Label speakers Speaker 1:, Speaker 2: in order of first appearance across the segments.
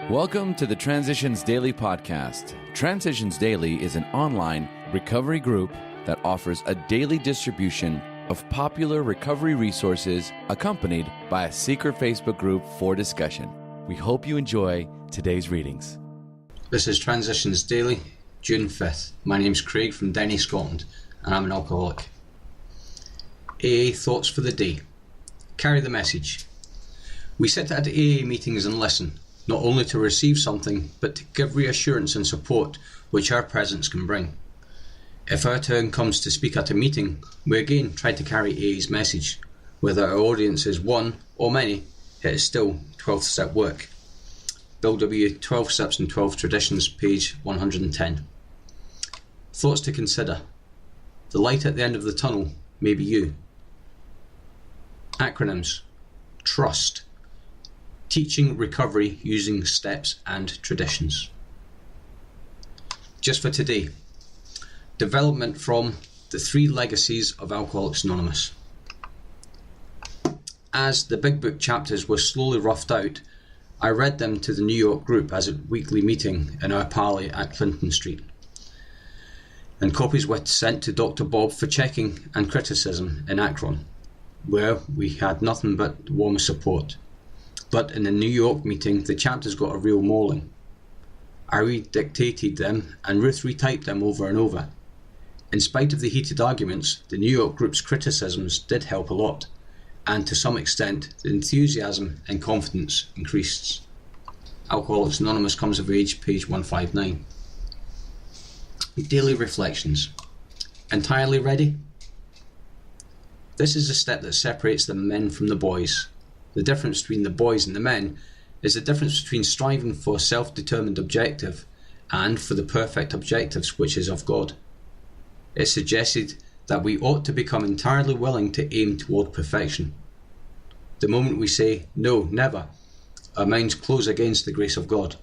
Speaker 1: Welcome to the Transitions Daily podcast. Transitions Daily is an online recovery group that offers a daily distribution of popular recovery resources accompanied by a secret Facebook group for discussion. We hope you enjoy today's readings.
Speaker 2: This is Transitions Daily, June 5th. My name's Craig from Denny, Scotland, and I'm an alcoholic. AA Thoughts for the Day. Carry the message. We sit at AA meetings and listen, not only to receive something, but to give reassurance and support which our presence can bring. If our turn comes to speak at a meeting, we again try to carry AA's message. Whether our audience is one or many, it is still 12th step work. Bill W. 12 Steps and 12 Traditions, page 110. Thoughts to consider. The light at the end of the tunnel may be you. Acronyms. Trust. Teaching recovery using steps and traditions. Just for today, development from the 3 legacies of Alcoholics Anonymous. As the Big Book chapters were slowly roughed out, I read them to the New York group as a weekly meeting in our parley at Clinton Street. And copies were sent to Dr. Bob for checking and criticism in Akron, where we had nothing but warm support. But in the New York meeting, the chapters got a real mauling. I redictated them and Ruth retyped them over and over. In spite of the heated arguments, the New York group's criticisms did help a lot, and to some extent, the enthusiasm and confidence increased. Alcoholics Anonymous comes of age, page 159. Daily reflections. Entirely ready? This is the step that separates the men from the boys. The difference between the boys and the men is the difference between striving for a self-determined objective and for the perfect objectives which is of God. It suggested that we ought to become entirely willing to aim toward perfection. The moment we say, no, never, our minds close against the grace of God.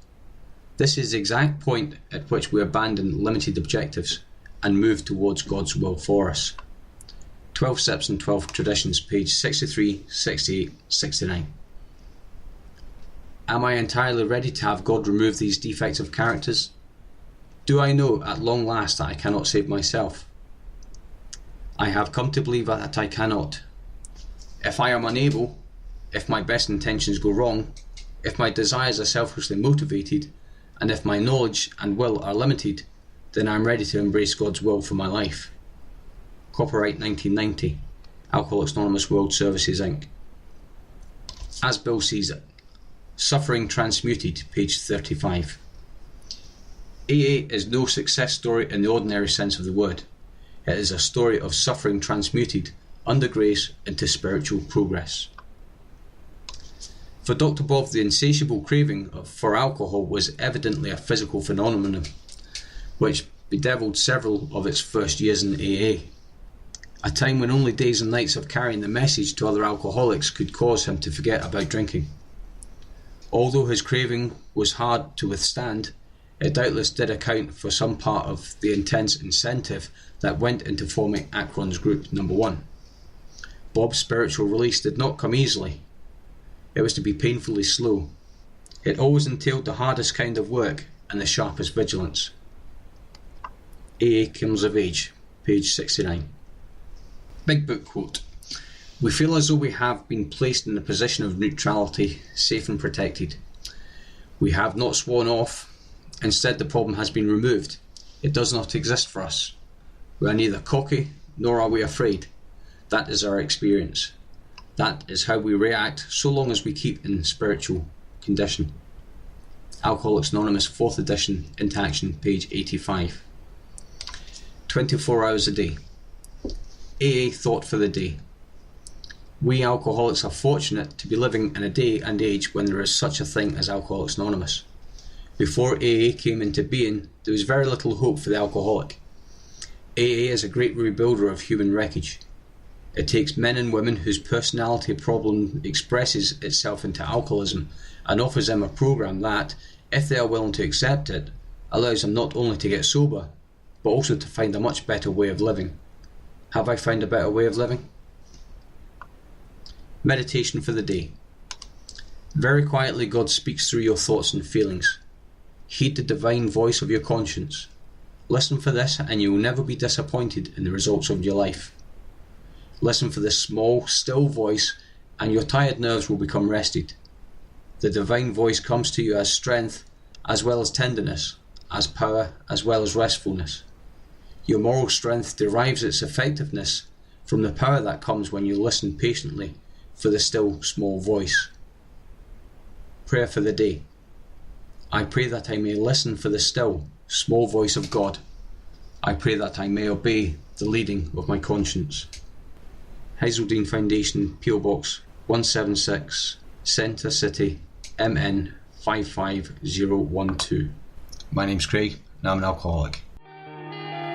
Speaker 2: This is the exact point at which we abandon limited objectives and move towards God's will for us. 12 Steps and 12 Traditions, page 63, 68, 69. Am I entirely ready to have God remove these defective characters? Do I know at long last that I cannot save myself? I have come to believe that I cannot. If I am unable, if my best intentions go wrong, if my desires are selfishly motivated, and if my knowledge and will are limited, then I am ready to embrace God's will for my life. Copyright 1990, Alcoholics Anonymous World Services Inc. As Bill sees it. Suffering Transmuted, page 35. AA is no success story in the ordinary sense of the word. It is a story of suffering transmuted under grace into spiritual progress. For Dr. Bob, the insatiable craving for alcohol was evidently a physical phenomenon, which bedeviled several of its first years in AA. A time when only days and nights of carrying the message to other alcoholics could cause him to forget about drinking. Although his craving was hard to withstand, it doubtless did account for some part of the intense incentive that went into forming Akron's group number 1. Bob's spiritual release did not come easily. It was to be painfully slow. It always entailed the hardest kind of work and the sharpest vigilance. AA Comes of Age, page 69. Big Book quote. We feel as though we have been placed in a position of neutrality, safe and protected. We have not sworn off. Instead, the problem has been removed. It does not exist for us. We are neither cocky nor are we afraid. That is our experience. That is how we react so long as we keep in spiritual condition. Alcoholics Anonymous 4th edition, into action, page 85. 24 hours a day. AA Thought for the Day. We alcoholics are fortunate to be living in a day and age when there is such a thing as Alcoholics Anonymous. Before AA came into being, there was very little hope for the alcoholic. AA is a great rebuilder of human wreckage. It takes men and women whose personality problem expresses itself into alcoholism and offers them a program that, if they are willing to accept it, allows them not only to get sober, but also to find a much better way of living. Have I found a better way of living? Meditation for the day. Very quietly, God speaks through your thoughts and feelings. Heed the divine voice of your conscience. Listen for this and you will never be disappointed in the results of your life. Listen for this small, still voice and your tired nerves will become rested. The divine voice comes to you as strength, as well as tenderness, as power, as well as restfulness. Your moral strength derives its effectiveness from the power that comes when you listen patiently for the still, small voice. Prayer for the day. I pray that I may listen for the still, small voice of God. I pray that I may obey the leading of my conscience. Hazeldean Foundation, P.O. Box 176, Centre City, MN 55012. My name's Craig, and I'm an alcoholic.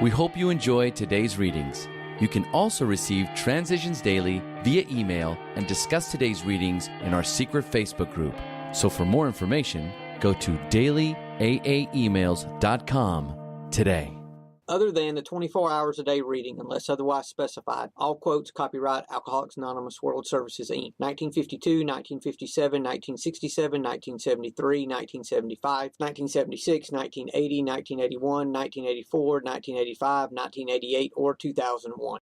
Speaker 1: We hope you enjoyed today's readings. You can also receive Transitions Daily via email and discuss today's readings in our secret Facebook group. So for more information, go to dailyaaemails.com today.
Speaker 3: Other than the 24 hours a day reading, unless otherwise specified, all quotes copyright Alcoholics Anonymous World Services, Inc. 1952, 1957, 1967, 1973, 1975, 1976, 1980, 1981, 1984, 1985, 1988, or 2001.